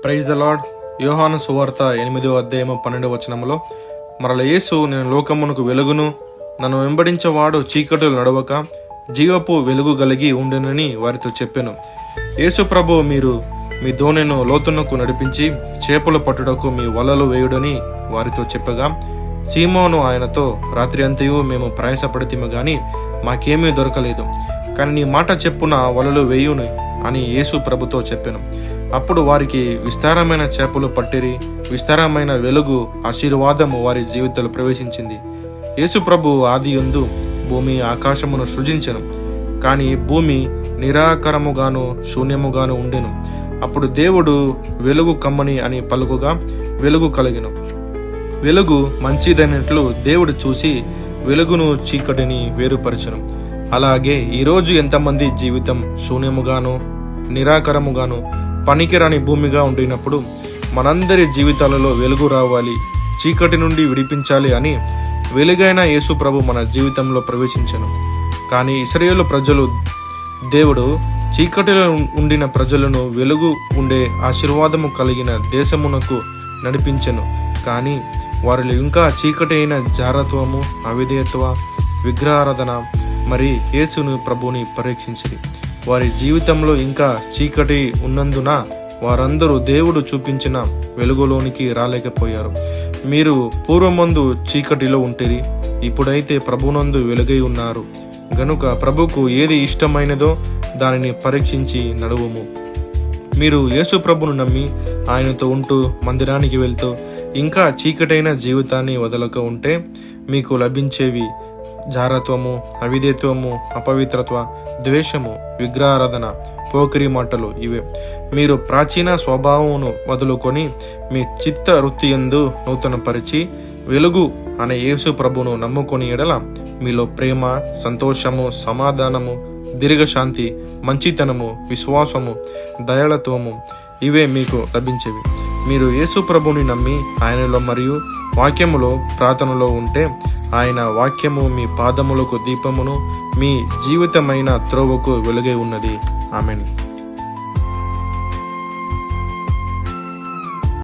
Praise the lord. యోహాను సువార్త 8వ అధ్యాయము 12వ వచనములో, మరల యేసు, నేను లోకమునకు వెలుగును, నన్ను వెంబడించేవాడు చీకటిలో నడవక జీవపు వెలుగు కలిగి ఉండునని వారితో చెప్పెను. యేసు ప్రభు, మీరు మీ దోణెను లోతునకు నడిపించి చేపలు పట్టుటకు మీ వలలు వేయుడని వారితో చెప్పగా, సీమోను ఆయనతో, రాత్రి అంతయు మేము ప్రయాసపడితిమి గాని మాకేమీ దొరకలేదు, కానీ నీ మాట చెప్పున వలలు వేయును అని యేసు ప్రభుతో చెప్పెను. అప్పుడు వారికి విస్తారమైన చేపలు పట్టిరి. విస్తారమైన వెలుగు, ఆశీర్వాదము వారి జీవితంలో ప్రవేశించింది. యేసు ప్రభు ఆదియందు భూమి ఆకాశమును సృజించెను, కానీ భూమి నిరాకరముగాను శూన్యముగాను ఉండెను. అప్పుడు దేవుడు, వెలుగు కమ్మని అని పలుకుగా వెలుగు కలిగెను. వెలుగు మంచిదైనట్లు దేవుడు చూసి వెలుగును చీకటిని వేరుపరచెను. అలాగే ఈరోజు ఎంతమంది జీవితం శూన్యముగాను నిరాకరముగాను పనికిరాని భూమిగా ఉండినప్పుడు, మనందరి జీవితాలలో వెలుగు రావాలి, చీకటి నుండి విడిపించాలి అని వెలుగైన యేసు ప్రభు మన జీవితంలో ప్రవేశించెను. కానీ ఇశ్రాయేలు ప్రజలు, దేవుడు చీకటిలో ఉండిన ప్రజలను వెలుగు ఉండే ఆశీర్వాదము కలిగిన దేశమునకు నడిపించెను. కానీ వారిలో ఇంకా చీకటి అయిన జారత్వము, అవిధేయత్వ, విగ్రహారాధన మరి యేసును ప్రభుని పరీక్షించింది. వారి జీవితంలో ఇంకా చీకటి ఉన్నందున వారందరూ దేవుడు చూపించిన వెలుగులోనికి రాలేకపోయారు. మీరు పూర్వమందు చీకటిలో ఉంటిరి, ఇప్పుడైతే ప్రభునందు వెలుగై ఉన్నారు గనుక ప్రభుకు ఏది ఇష్టమైనదో దానిని పరీక్షించి నడువుము. మీరు యేసు ప్రభును నమ్మి ఆయనతో ఉంటూ మందిరానికి వెళ్తూ ఇంకా చీకటైన జీవితాన్ని వదలక ఉంటే మీకు లభించేవి జారత్వము, అవిధేత్వము, అపవిత్రత్వ, ద్వేషము, విగ్రహారాధన, పోకిరి మాటలు. ఇవే మీరు ప్రాచీన స్వభావమును వదులుకొని మీ చిత్త వృత్తియందు నూతనపరిచి వెలుగు అనే యేసు ప్రభును నమ్ముకొని ఎడల మీలో ప్రేమ, సంతోషము, సమాధానము, దీర్ఘశాంతి, మంచితనము, విశ్వాసము, దయాళత్వము ఇవే మీకు లభించేవి. మీరు యేసు ప్రభుని నమ్మి ఆయనలో మరియు వాక్యములో ప్రార్థనలో ఉంటే ఆయన వాక్యము మీ పాదములకు దీపమును, మీ జీవితమైన త్రోవకు వెలుగై ఉన్నది. ఆమేన్.